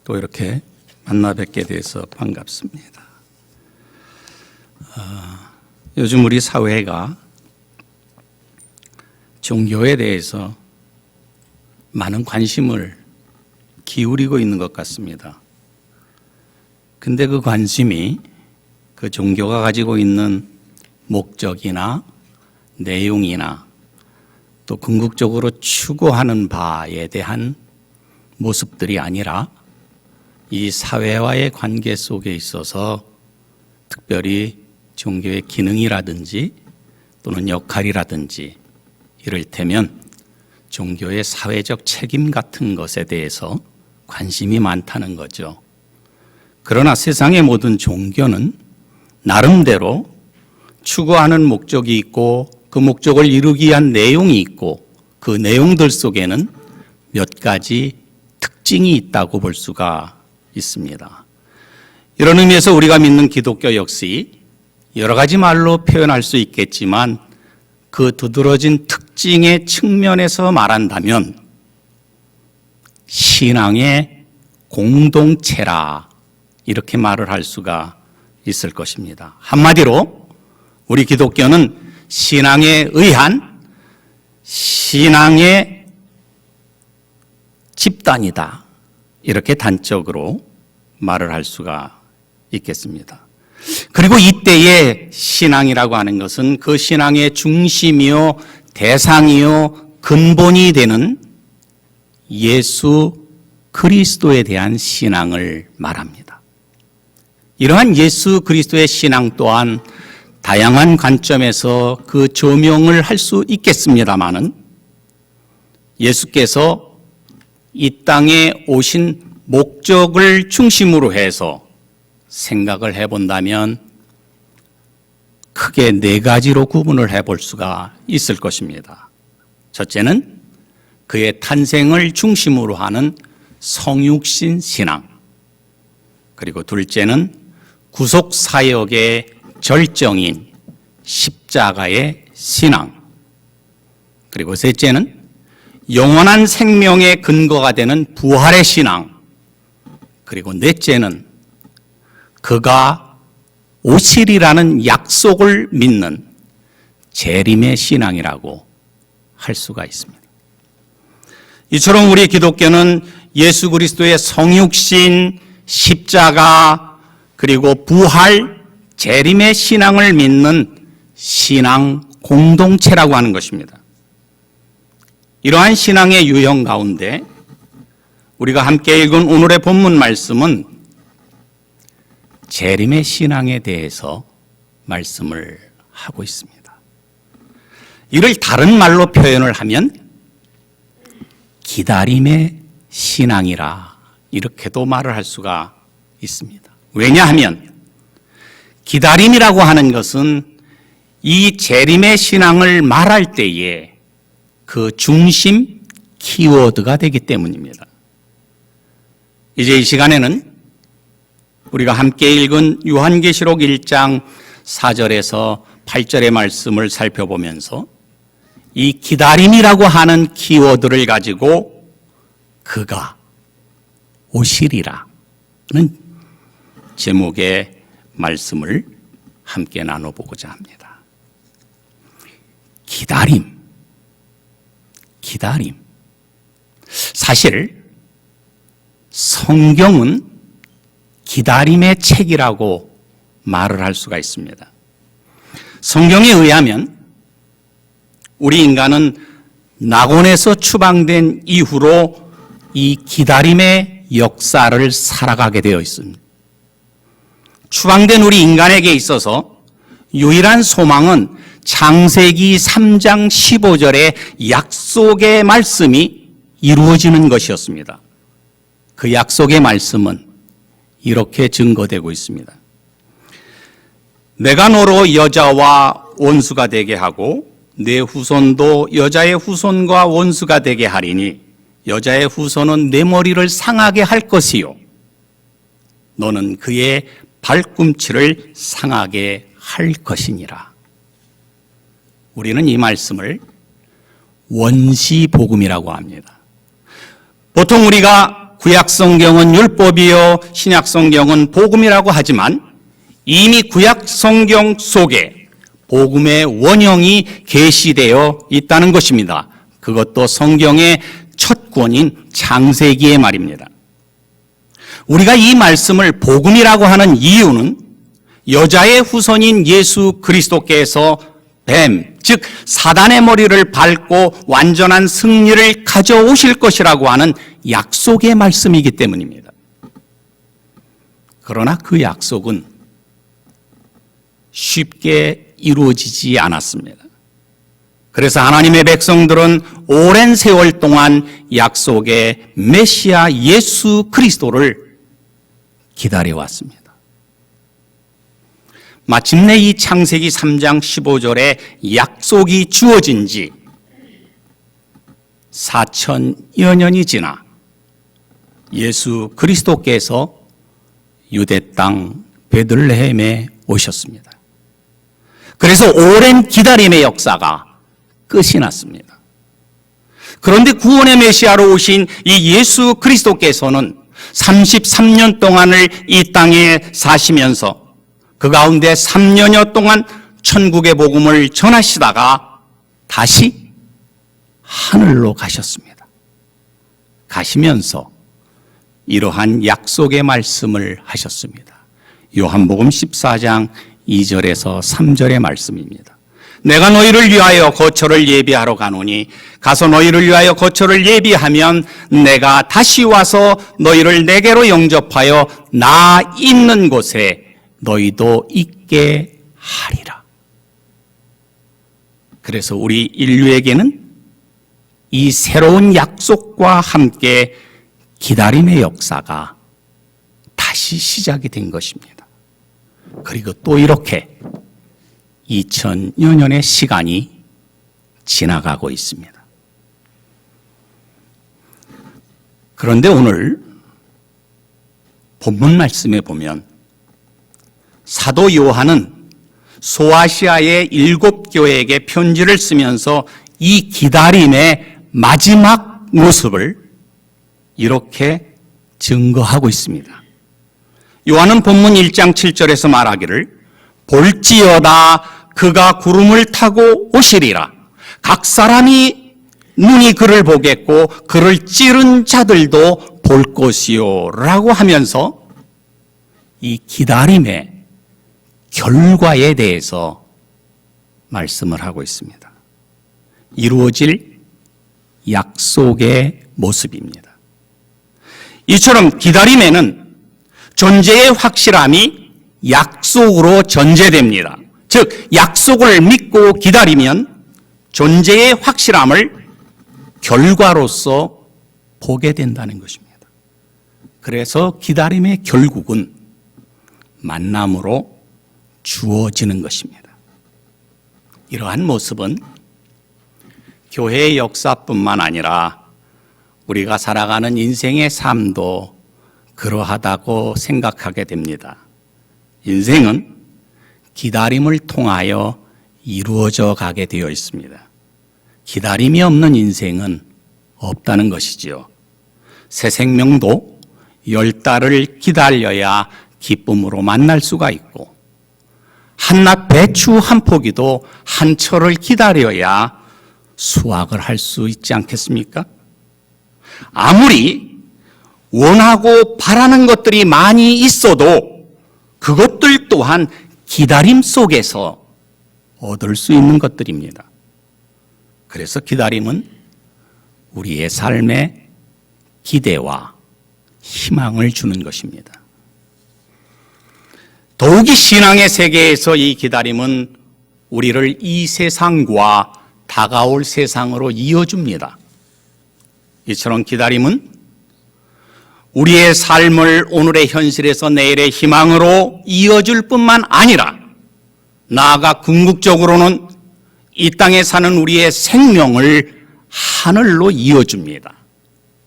또 이렇게 만나 뵙게 돼서 반갑습니다. 요즘 우리 사회가 종교에 대해서 많은 관심을 기울이고 있는 것 같습니다. 근데 그 관심이 그 종교가 가지고 있는 목적이나 내용이나 또 궁극적으로 추구하는 바에 대한 모습들이 아니라 이 사회와의 관계 속에 있어서 특별히 종교의 기능이라든지 또는 역할이라든지 이를테면 종교의 사회적 책임 같은 것에 대해서 관심이 많다는 거죠. 그러나 세상의 모든 종교는 나름대로 추구하는 목적이 있고 그 목적을 이루기 위한 내용이 있고 그 내용들 속에는 몇 가지 특징이 있다고 볼 수가 있습니다. 이런 의미에서 우리가 믿는 기독교 역시 여러 가지 말로 표현할 수 있겠지만 그 두드러진 특징의 측면에서 말한다면 신앙의 공동체라 이렇게 말을 할 수가 있을 것입니다. 한마디로 우리 기독교는 신앙에 의한 신앙의 집단이다. 이렇게 단적으로 말을 할 수가 있겠습니다. 그리고 이때의 신앙이라고 하는 것은 그 신앙의 중심이요, 대상이요, 근본이 되는 예수 그리스도에 대한 신앙을 말합니다. 이러한 예수 그리스도의 신앙 또한 다양한 관점에서 그 조명을 할 수 있겠습니다마는 예수께서 이 땅에 오신 목적을 중심으로 해서 생각을 해본다면 크게 네 가지로 구분을 해볼 수가 있을 것입니다. 첫째는 그의 탄생을 중심으로 하는 성육신 신앙, 그리고 둘째는 구속사역의 절정인 십자가의 신앙, 그리고 셋째는 영원한 생명의 근거가 되는 부활의 신앙, 그리고 넷째는 그가 오시리라는 약속을 믿는 재림의 신앙이라고 할 수가 있습니다. 이처럼 우리 기독교는 예수 그리스도의 성육신, 십자가, 그리고 부활, 재림의 신앙을 믿는 신앙 공동체라고 하는 것입니다. 이러한 신앙의 유형 가운데 우리가 함께 읽은 오늘의 본문 말씀은 재림의 신앙에 대해서 말씀을 하고 있습니다. 이를 다른 말로 표현을 하면 기다림의 신앙이라 이렇게도 말을 할 수가 있습니다. 왜냐하면 기다림이라고 하는 것은 이 재림의 신앙을 말할 때에 그 중심 키워드가 되기 때문입니다. 이제 이 시간에는 우리가 함께 읽은 요한계시록 1장 4절에서 8절의 말씀을 살펴보면서 이 기다림이라고 하는 키워드를 가지고 그가 오시리라는 제목의 말씀을 함께 나눠보고자 합니다. 기다림. 사실 성경은 기다림의 책이라고 말을 할 수가 있습니다. 성경에 의하면 우리 인간은 낙원에서 추방된 이후로 이 기다림의 역사를 살아가게 되어 있습니다. 추방된 우리 인간에게 있어서 유일한 소망은 창세기 3장 15절의 약속의 말씀이 이루어지는 것이었습니다. 그 약속의 말씀은 이렇게 증거되고 있습니다. 내가 너로 여자와 원수가 되게 하고 내 후손도 여자의 후손과 원수가 되게 하리니 여자의 후손은 내 머리를 상하게 할 것이요 너는 그의 발꿈치를 상하게 할 것이니라. 우리는 이 말씀을 원시복음이라고 합니다. 보통 우리가 구약 성경은 율법이요 신약 성경은 복음이라고 하지만 이미 구약 성경 속에 복음의 원형이 계시되어 있다는 것입니다. 그것도 성경의 첫 권인 창세기의 말입니다. 우리가 이 말씀을 복음이라고 하는 이유는 여자의 후손인 예수 그리스도께서 뱀, 즉 사단의 머리를 밟고 완전한 승리를 가져오실 것이라고 하는 약속의 말씀이기 때문입니다. 그러나 그 약속은 쉽게 이루어지지 않았습니다. 그래서 하나님의 백성들은 오랜 세월 동안 약속의 메시아 예수 그리스도를 기다려왔습니다. 마침내 이 창세기 3장 15절에 약속이 주어진 지 4천여 년이 지나 예수 그리스도께서 유대 땅 베들레헴에 오셨습니다. 그래서 오랜 기다림의 역사가 끝이 났습니다. 그런데 구원의 메시아로 오신 이 예수 그리스도께서는 33년 동안을 이 땅에 사시면서 그 가운데 3년여 동안 천국의 복음을 전하시다가 다시 하늘로 가셨습니다. 가시면서 이러한 약속의 말씀을 하셨습니다. 요한복음 14장 2절에서 3절의 말씀입니다. 내가 너희를 위하여 거처를 예비하러 가노니 가서 너희를 위하여 거처를 예비하면 내가 다시 와서 너희를 내게로 영접하여 나 있는 곳에 너희도 있게 하리라. 그래서 우리 인류에게는 이 새로운 약속과 함께 기다림의 역사가 다시 시작이 된 것입니다. 그리고 또 이렇게 2000여 년의 시간이 지나가고 있습니다. 그런데 오늘 본문 말씀에 보면 사도 요한은 소아시아의 7교회에게 편지를 쓰면서 이 기다림의 마지막 모습을 이렇게 증거하고 있습니다. 요한은 본문 1장 7절에서 말하기를 볼지어다 그가 구름을 타고 오시리라. 각 사람이 눈이 그를 보겠고 그를 찌른 자들도 볼 것이요 라고 하면서 이 기다림의 결과에 대해서 말씀을 하고 있습니다. 이루어질 약속의 모습입니다. 이처럼 기다림에는 존재의 확실함이 약속으로 전제됩니다. 즉 약속을 믿고 기다리면 존재의 확실함을 결과로서 보게 된다는 것입니다. 그래서 기다림의 결국은 만남으로 주어지는 것입니다. 이러한 모습은 교회의 역사뿐만 아니라 우리가 살아가는 인생의 삶도 그러하다고 생각하게 됩니다. 인생은 기다림을 통하여 이루어져 가게 되어 있습니다. 기다림이 없는 인생은 없다는 것이지요. 새 생명도 10달을 기다려야 기쁨으로 만날 수가 있고 한낱 배추 한 포기도 한 철을 기다려야 수확을 할 수 있지 않겠습니까? 아무리 원하고 바라는 것들이 많이 있어도 그것들 또한 기다림 속에서 얻을 수 있는 것들입니다. 그래서 기다림은 우리의 삶에 기대와 희망을 주는 것입니다. 더욱이 신앙의 세계에서 이 기다림은 우리를 이 세상과 다가올 세상으로 이어줍니다. 이처럼 기다림은 우리의 삶을 오늘의 현실에서 내일의 희망으로 이어줄 뿐만 아니라 나아가 궁극적으로는 이 땅에 사는 우리의 생명을 하늘로 이어줍니다.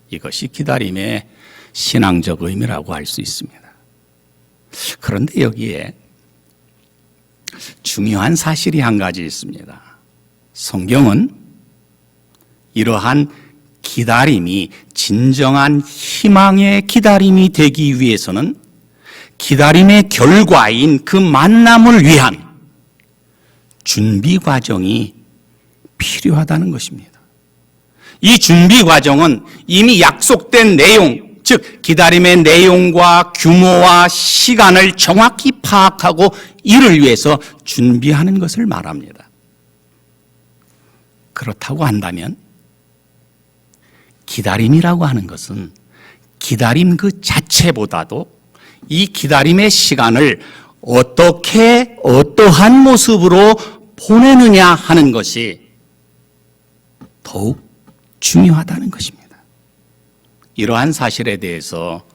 이것이 기다림의 신앙적 의미라고 할 수 있습니다. 그런데 여기에 중요한 사실이 한 가지 있습니다. 성경은 이러한 기다림이 진정한 희망의 기다림이 되기 위해서는 기다림의 결과인 그 만남을 위한 준비 과정이 필요하다는 것입니다. 이 준비 과정은 이미 약속된 내용, 즉 기다림의 내용과 규모와 시간을 정확히 파악하고 이를 위해서 준비하는 것을 말합니다. 그렇다고 한다면 기다림이라고 하는 것은 기다림 그 자체보다도 이 기다림의 시간을 어떻게 어떠한 모습으로 보내느냐 하는 것이 더욱 중요하다는 것입니다. 이러한 사실에 대해서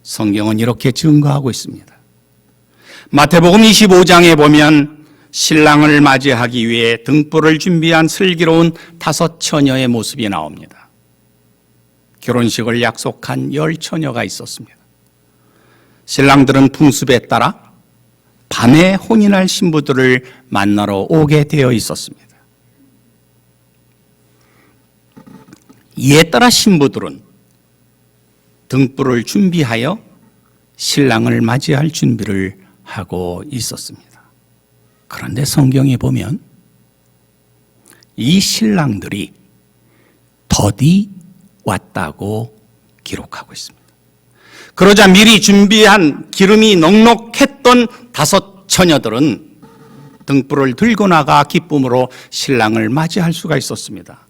성경은 이렇게 증거하고 있습니다. 마태복음 25장에 보면 신랑을 맞이하기 위해 등불을 준비한 슬기로운 5 처녀의 모습이 나옵니다. 결혼식을 약속한 10 처녀가 있었습니다. 신랑들은 풍습에 따라 밤에 혼인할 신부들을 만나러 오게 되어 있었습니다. 이에 따라 신부들은 등불을 준비하여 신랑을 맞이할 준비를 하고 있었습니다. 그런데 성경에 보면 이 신랑들이 더디 왔다고 기록하고 있습니다. 그러자 미리 준비한 기름이 넉넉했던 5 처녀들은 등불을 들고 나가 기쁨으로 신랑을 맞이할 수가 있었습니다.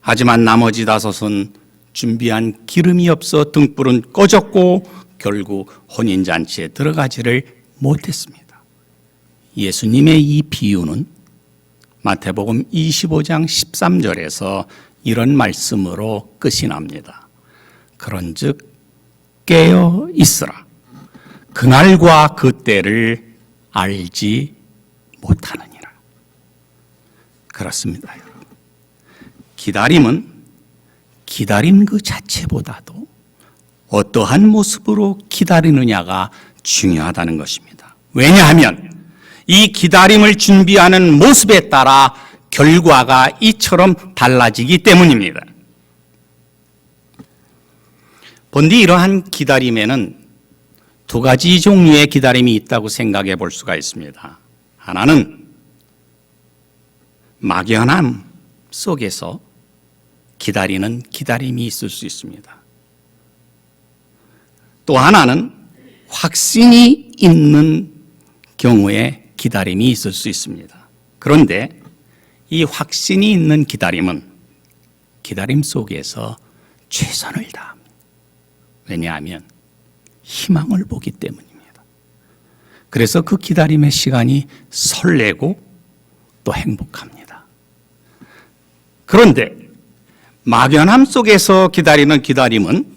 하지만 나머지 5은 준비한 기름이 없어 등불은 꺼졌고 결국 혼인잔치에 들어가지를 못했습니다. 예수님의 이 비유는 마태복음 25장 13절에서 이런 말씀으로 끝이 납니다. 그런즉 깨어 있으라. 그날과 그때를 알지 못하느니라. 그렇습니다, 여러분. 기다림은 기다림 그 자체보다도 어떠한 모습으로 기다리느냐가 중요하다는 것입니다. 왜냐하면 이 기다림을 준비하는 모습에 따라 결과가 이처럼 달라지기 때문입니다. 본디 이러한 기다림에는 2가지 종류의 기다림이 있다고 생각해 볼 수가 있습니다. 하나는 막연함 속에서 기다리는 기다림이 있을 수 있습니다. 또 하나는 확신이 있는 경우에 기다림이 있을 수 있습니다. 그런데 이 확신이 있는 기다림은 기다림 속에서 최선을 다합니다. 왜냐하면 희망을 보기 때문입니다. 그래서 그 기다림의 시간이 설레고 또 행복합니다. 그런데 막연함 속에서 기다리는 기다림은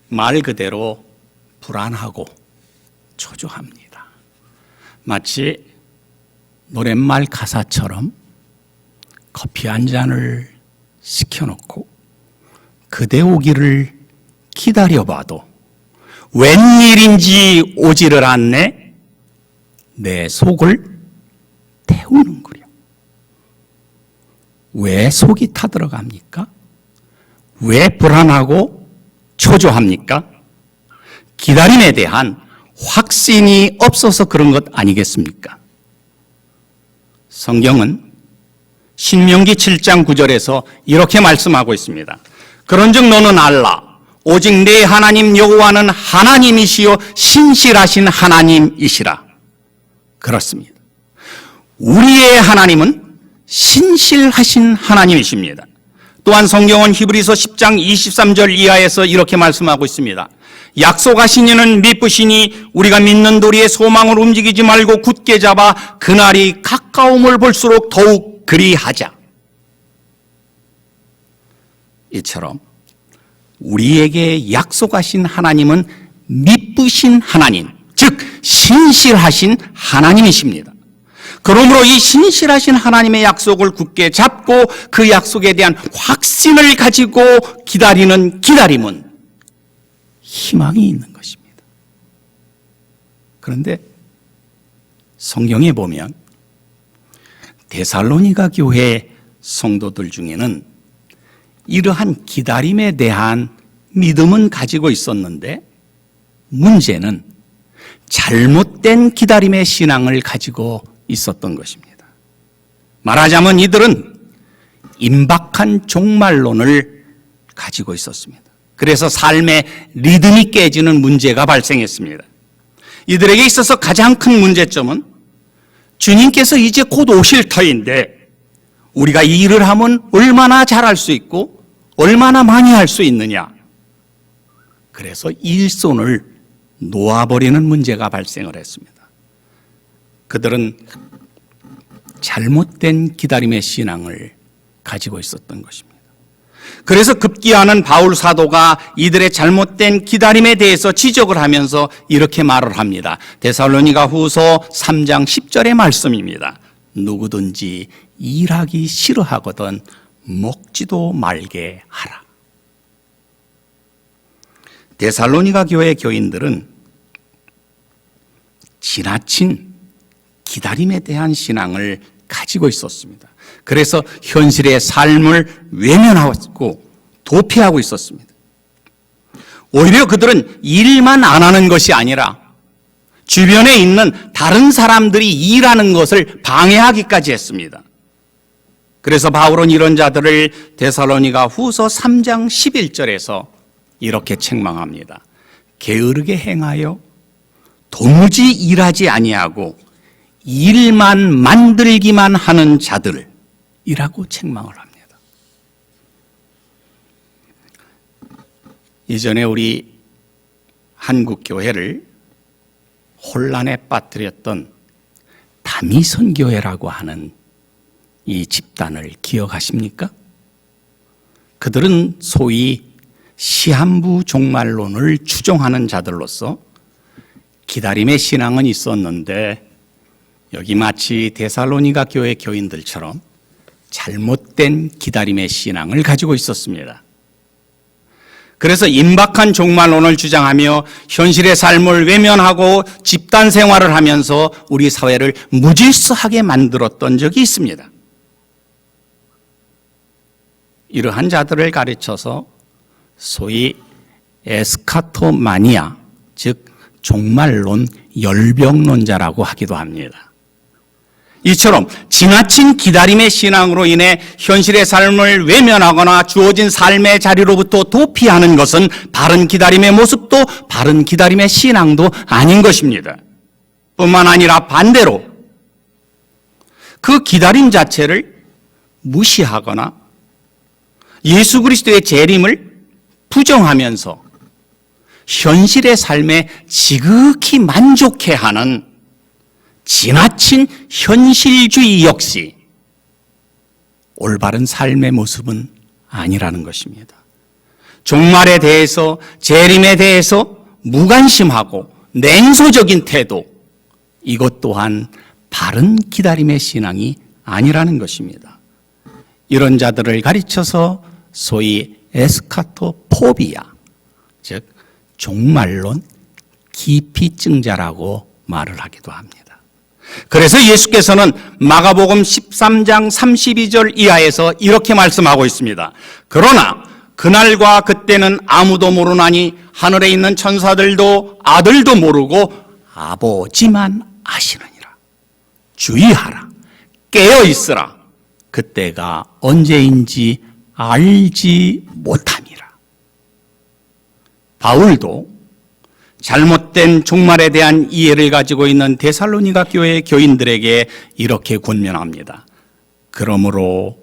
말 그대로 불안하고 초조합니다. 마치 노랫말 가사처럼 커피 한 잔을 시켜놓고 그대 오기를 기다려봐도 웬일인지 오지를 않네. 내 속을 태우는구려. 왜 속이 타들어갑니까? 왜 불안하고 초조합니까? 기다림에 대한 확신이 없어서 그런 것 아니겠습니까? 성경은 신명기 7장 9절에서 이렇게 말씀하고 있습니다. 그런즉 너는 알라. 오직 내 하나님 여호와는 하나님이시요 신실하신 하나님이시라. 그렇습니다. 우리의 하나님은 신실하신 하나님이십니다. 또한 성경은 히브리서 10장 23절 이하에서 이렇게 말씀하고 있습니다. 약속하신 이는 미쁘시니 우리가 믿는 도리의 소망을 움직이지 말고 굳게 잡아 그날이 가까움을 볼수록 더욱 그리하자. 이처럼 우리에게 약속하신 하나님은 미쁘신 하나님, 즉 신실하신 하나님이십니다. 그러므로 이 신실하신 하나님의 약속을 굳게 잡고 그 약속에 대한 확신을 가지고 기다리는 기다림은 희망이 있는 것입니다. 그런데 성경에 보면 데살로니가 교회 성도들 중에는 이러한 기다림에 대한 믿음은 가지고 있었는데 문제는 잘못된 기다림의 신앙을 가지고 있었던 것입니다. 말하자면 이들은 임박한 종말론을 가지고 있었습니다. 그래서 삶의 리듬이 깨지는 문제가 발생했습니다. 이들에게 있어서 가장 큰 문제점은 주님께서 이제 곧 오실 터인데 우리가 이 일을 하면 얼마나 잘할 수 있고 얼마나 많이 할 수 있느냐. 그래서 일손을 놓아버리는 문제가 발생을 했습니다. 그들은 잘못된 기다림의 신앙을 가지고 있었던 것입니다. 그래서 급기야는 바울 사도가 이들의 잘못된 기다림에 대해서 지적을 하면서 이렇게 말을 합니다. 데살로니가 후서 3장 10절의 말씀입니다. 누구든지 일하기 싫어하거든 먹지도 말게 하라. 데살로니가 교회 교인들은 지나친 기다림에 대한 신앙을 가지고 있었습니다. 그래서 현실의 삶을 외면하고 도피하고 있었습니다. 오히려 그들은 일만 안 하는 것이 아니라 주변에 있는 다른 사람들이 일하는 것을 방해하기까지 했습니다. 그래서 바울은 이런 자들을 데살로니가 후서 3장 11절에서 이렇게 책망합니다. 게으르게 행하여 도무지 일하지 아니하고 일만 만들기만 하는 자들이라고 책망을 합니다. 이전에 우리 한국 교회를 혼란에 빠뜨렸던 다미선교회라고 하는 이 집단을 기억하십니까? 그들은 소위 시한부 종말론을 추종하는 자들로서 기다림의 신앙은 있었는데 여기 마치 데살로니가 교회 교인들처럼 잘못된 기다림의 신앙을 가지고 있었습니다. 그래서 임박한 종말론을 주장하며 현실의 삶을 외면하고 집단 생활을 하면서 우리 사회를 무질서하게 만들었던 적이 있습니다. 이러한 자들을 가르쳐서 소위 에스카토마니아, 즉 종말론 열병론자라고 하기도 합니다. 이처럼 지나친 기다림의 신앙으로 인해 현실의 삶을 외면하거나 주어진 삶의 자리로부터 도피하는 것은 바른 기다림의 모습도 바른 기다림의 신앙도 아닌 것입니다. 뿐만 아니라 반대로 그 기다림 자체를 무시하거나 예수 그리스도의 재림을 부정하면서 현실의 삶에 지극히 만족해하는 지나친 현실주의 역시 올바른 삶의 모습은 아니라는 것입니다. 종말에 대해서, 재림에 대해서 무관심하고 냉소적인 태도, 이것 또한 바른 기다림의 신앙이 아니라는 것입니다. 이런 자들을 가르쳐서 소위 에스카토포비아, 즉 종말론 기피증자라고 말을 하기도 합니다. 그래서 예수께서는 마가복음 13장 32절 이하에서 이렇게 말씀하고 있습니다. 그러나 그날과 그때는 아무도 모르나니 하늘에 있는 천사들도 아들도 모르고 아버지만 아시느니라. 주의하라. 깨어 있으라. 그때가 언제인지 알지 못함이라. 바울도 잘못된 종말에 대한 이해를 가지고 있는 데살로니가 교회 교인들에게 이렇게 권면합니다. 그러므로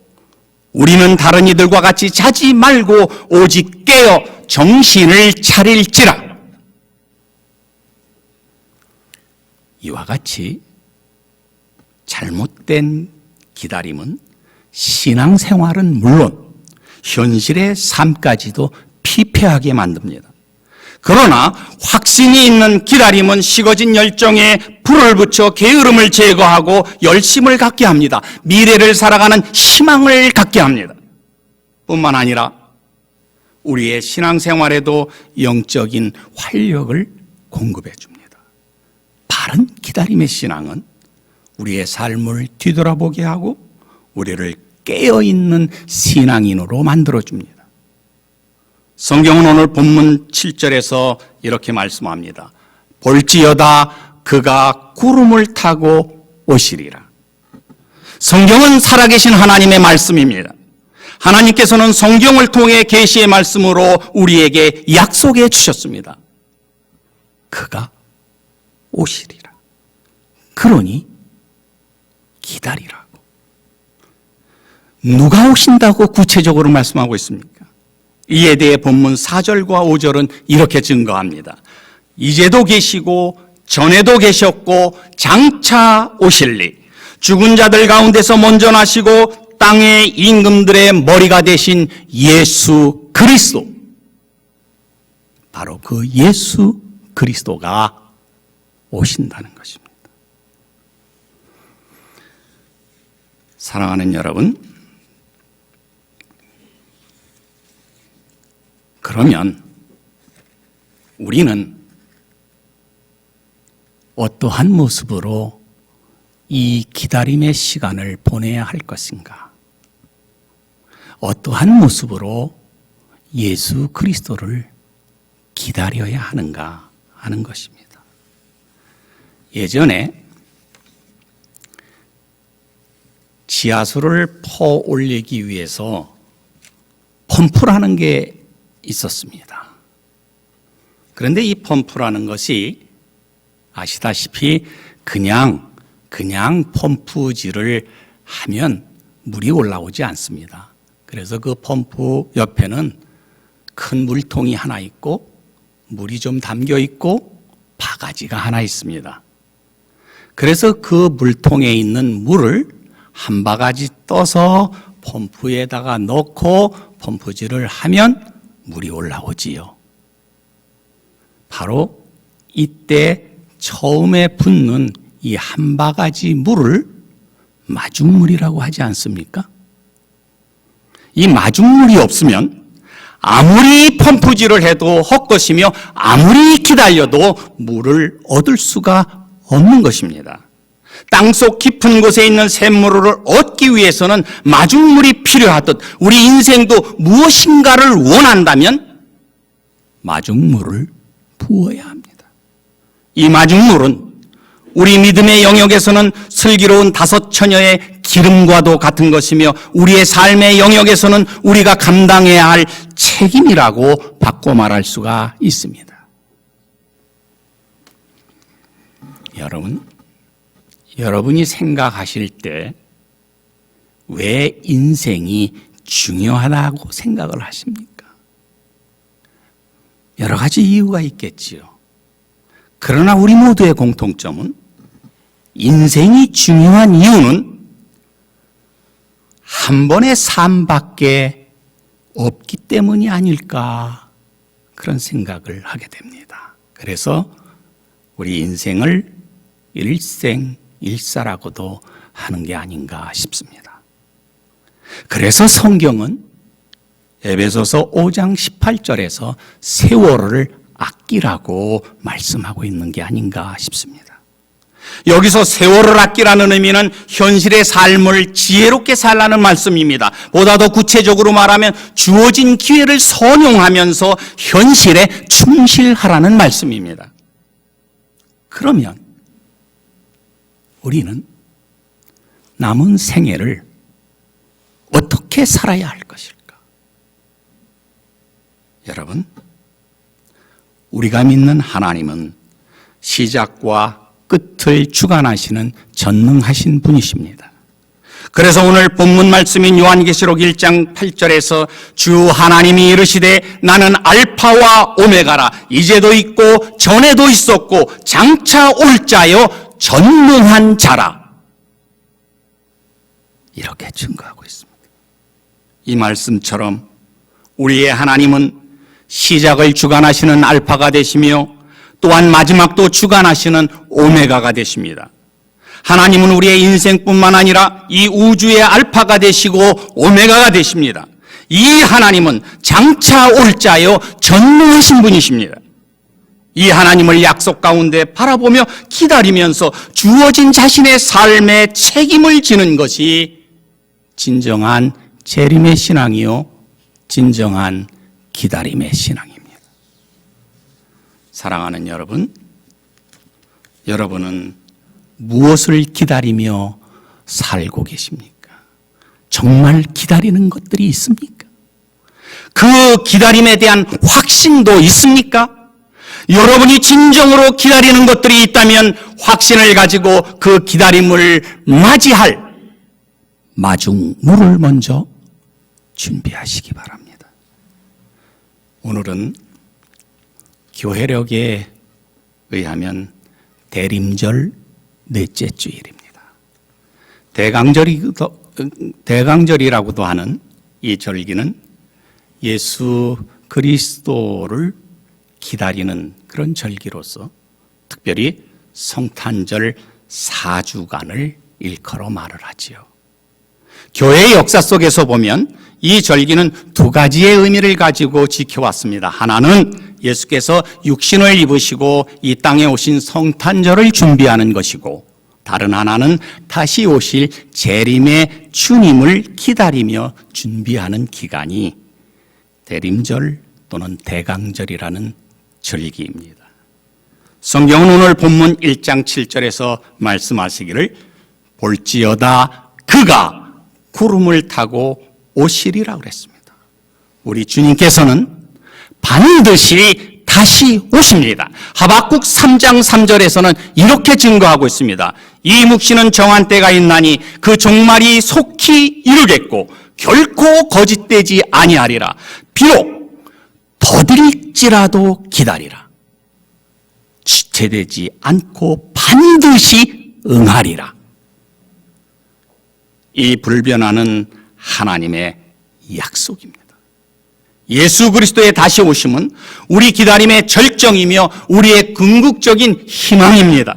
우리는 다른 이들과 같이 자지 말고 오직 깨어 정신을 차릴지라. 이와 같이 잘못된 기다림은 신앙생활은 물론 현실의 삶까지도 피폐하게 만듭니다. 그러나 확신이 있는 기다림은 식어진 열정에 불을 붙여 게으름을 제거하고 열심을 갖게 합니다. 미래를 살아가는 희망을 갖게 합니다. 뿐만 아니라 우리의 신앙생활에도 영적인 활력을 공급해 줍니다. 바른 기다림의 신앙은 우리의 삶을 뒤돌아보게 하고 우리를 깨어있는 신앙인으로 만들어줍니다. 성경은 오늘 본문 7절에서 이렇게 말씀합니다. 볼지어다 그가 구름을 타고 오시리라. 성경은 살아계신 하나님의 말씀입니다. 하나님께서는 성경을 통해 계시의 말씀으로 우리에게 약속해 주셨습니다. 그가 오시리라. 그러니 기다리라고. 누가 오신다고 구체적으로 말씀하고 있습니까? 이에 대해 본문 4절과 5절은 이렇게 증거합니다. 이제도 계시고 전에도 계셨고 장차 오실리. 죽은 자들 가운데서 먼저 나시고 땅의 임금들의 머리가 되신 예수 그리스도. 바로 그 예수 그리스도가 오신다는 것입니다. 사랑하는 여러분, 그러면 우리는 어떠한 모습으로 이 기다림의 시간을 보내야 할 것인가? 어떠한 모습으로 예수 그리스도를 기다려야 하는가 하는 것입니다. 예전에 지하수를 퍼 올리기 위해서 펌프라는 게 있었습니다. 그런데 이 펌프라는 것이 아시다시피 그냥 펌프질을 하면 물이 올라오지 않습니다. 그래서 그 펌프 옆에는 큰 물통이 하나 있고 물이 좀 담겨 있고 바가지가 하나 있습니다. 그래서 그 물통에 있는 물을 한 바가지 떠서 펌프에다가 넣고 펌프질을 하면 물이 올라오지요. 바로 이때 처음에 붓는 이 한 바가지 물을 마중물이라고 하지 않습니까? 이 마중물이 없으면 아무리 펌프질을 해도 헛것이며 아무리 기다려도 물을 얻을 수가 없는 것입니다. 땅속 깊은 곳에 있는 샘물을 얻기 위해서는 마중물이 필요하듯 우리 인생도 무엇인가를 원한다면 마중물을 부어야 합니다. 이 마중물은 우리 믿음의 영역에서는 슬기로운 5 처녀의 기름과도 같은 것이며 우리의 삶의 영역에서는 우리가 감당해야 할 책임이라고 바꿔 말할 수가 있습니다. 여러분이 생각하실 때 왜 인생이 중요하다고 생각을 하십니까? 여러 가지 이유가 있겠지요. 그러나 우리 모두의 공통점은 인생이 중요한 이유는 한 번의 삶밖에 없기 때문이 아닐까 그런 생각을 하게 됩니다. 그래서 우리 인생을 일생일사라고도 하는 게 아닌가 싶습니다. 그래서 성경은 에베소서 5장 18절에서 세월을 아끼라고 말씀하고 있는 게 아닌가 싶습니다. 여기서 세월을 아끼라는 의미는 현실의 삶을 지혜롭게 살라는 말씀입니다. 보다 더 구체적으로 말하면 주어진 기회를 선용하면서 현실에 충실하라는 말씀입니다. 그러면 우리는 남은 생애를 어떻게 살아야 할 것일까? 여러분, 우리가 믿는 하나님은 시작과 끝을 주관하시는 전능하신 분이십니다. 그래서 오늘 본문 말씀인 요한계시록 1장 8절에서 주 하나님이 이르시되 나는 알파와 오메가라. 이제도 있고 전에도 있었고 장차 올 자여 전능한 자라. 이렇게 증거하고 있습니다. 이 말씀처럼 우리의 하나님은 시작을 주관하시는 알파가 되시며 또한 마지막도 주관하시는 오메가가 되십니다. 하나님은 우리의 인생뿐만 아니라 이 우주의 알파가 되시고 오메가가 되십니다. 이 하나님은 장차 올 자여 전능하신 분이십니다. 이 하나님을 약속 가운데 바라보며 기다리면서 주어진 자신의 삶에 책임을 지는 것이 진정한 재림의 신앙이요, 진정한 기다림의 신앙입니다. 사랑하는 여러분, 여러분은 무엇을 기다리며 살고 계십니까? 정말 기다리는 것들이 있습니까? 그 기다림에 대한 확신도 있습니까? 여러분이 진정으로 기다리는 것들이 있다면 확신을 가지고 그 기다림을 맞이할 마중물을 먼저 준비하시기 바랍니다. 오늘은 교회력에 의하면 대림절 넷째 주일입니다. 대강절이라고도 하는 이 절기는 예수 그리스도를 기다리는 그런 절기로서 특별히 성탄절 4주간을 일컬어 말을 하지요. 교회의 역사 속에서 보면 이 절기는 두 가지의 의미를 가지고 지켜왔습니다. 하나는 예수께서 육신을 입으시고 이 땅에 오신 성탄절을 준비하는 것이고, 다른 하나는 다시 오실 재림의 주님을 기다리며 준비하는 기간이 대림절 또는 대강절이라는 절기입니다. 성경은 오늘 본문 1장 7절에서 말씀하시기를 볼지어다 그가 구름을 타고 오시리라 그랬습니다. 우리 주님께서는 반드시 다시 오십니다. 하박국 3장 3절에서는 이렇게 증거하고 있습니다. 이 묵시는 정한 때가 있나니 그 종말이 속히 이르겠고 결코 거짓되지 아니하리라. 비록 더딜지라도 기다리라. 지체되지 않고 반드시 응하리라. 이 불변하는 하나님의 약속입니다. 예수 그리스도의 다시 오심은 우리 기다림의 절정이며 우리의 궁극적인 희망입니다.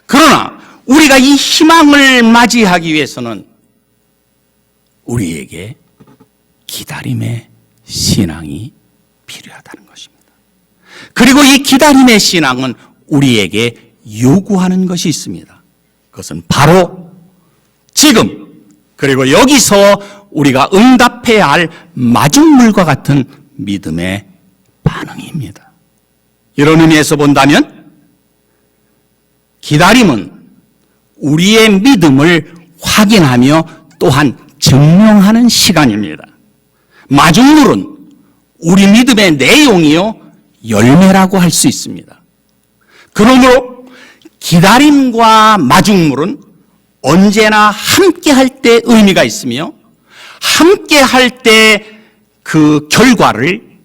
그러나 우리가 이 희망을 맞이하기 위해서는 우리에게 기다림의 신앙이 필요하다는 것입니다. 그리고 이 기다림의 신앙은 우리에게 요구하는 것이 있습니다. 그것은 바로 지금 그리고 여기서 우리가 응답해야 할 마중물과 같은 믿음의 반응입니다. 이런 의미에서 본다면 기다림은 우리의 믿음을 확인하며 또한 증명하는 시간입니다. 마중물은 우리 믿음의 내용이요 열매라고 할 수 있습니다. 그러므로 기다림과 마중물은 언제나 함께 할 때 의미가 있으며 함께 할 때 그 결과를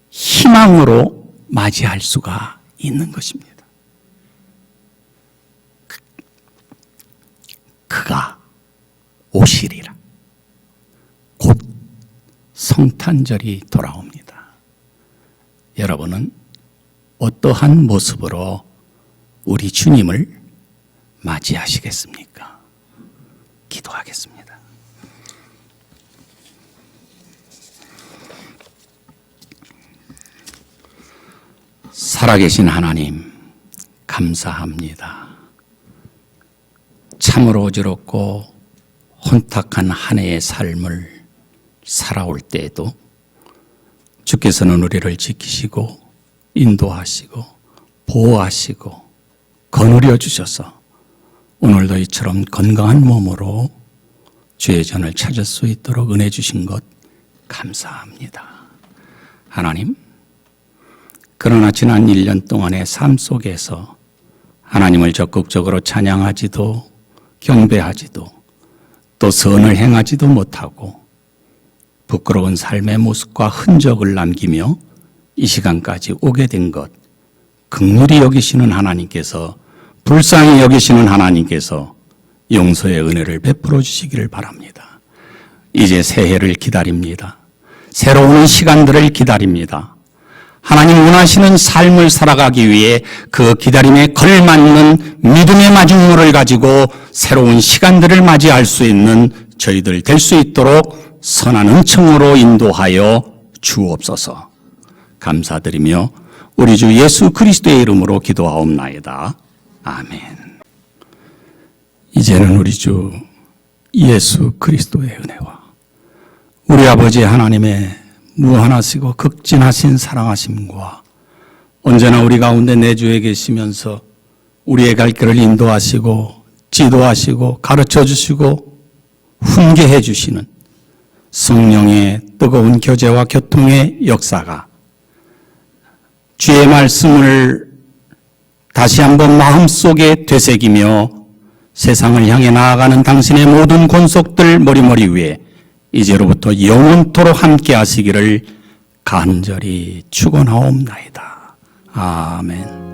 희망으로 맞이할 수가 있는 것입니다. 그가 오시리라. 곧 성탄절이 돌아옵니다. 여러분은 어떠한 모습으로 우리 주님을 맞이하시겠습니까? 기도하겠습니다. 살아계신 하나님, 감사합니다. 참으로 어지럽고 혼탁한 한 해의 삶을 살아올 때에도 주께서는 우리를 지키시고 인도하시고 보호하시고 거느려 주셔서 오늘도 이처럼 건강한 몸으로 주의 전을 찾을 수 있도록 은혜 주신 것 감사합니다. 하나님, 그러나 지난 1년 동안의 삶 속에서 하나님을 적극적으로 찬양하지도 경배하지도 또 선을 행하지도 못하고 부끄러운 삶의 모습과 흔적을 남기며 이 시간까지 오게 된 것, 긍휼히 여기시는 하나님께서, 불쌍히 여기시는 하나님께서 용서의 은혜를 베풀어 주시기를 바랍니다. 이제 새해를 기다립니다. 새로운 시간들을 기다립니다. 하나님 원하시는 삶을 살아가기 위해 그 기다림에 걸맞는 믿음의 마중물을 가지고 새로운 시간들을 맞이할 수 있는 저희들 될 수 있도록 선한 은총으로 인도하여 주옵소서. 감사드리며 우리 주 예수 그리스도의 이름으로 기도하옵나이다. 아멘. 이제는 우리 주 예수 그리스도의 은혜와 우리 아버지 하나님의 무한하시고 극진하신 사랑하심과 언제나 우리 가운데 내주에 계시면서 우리의 갈 길을 인도하시고 지도하시고 가르쳐 주시고 훈계해 주시는 성령의 뜨거운 교제와 교통의 역사가 주의 말씀을 다시 한번 마음속에 되새기며 세상을 향해 나아가는 당신의 모든 권속들 머리머리 위에 이제로부터 영원토록 함께 하시기를 간절히 축원하옵나이다. 아멘.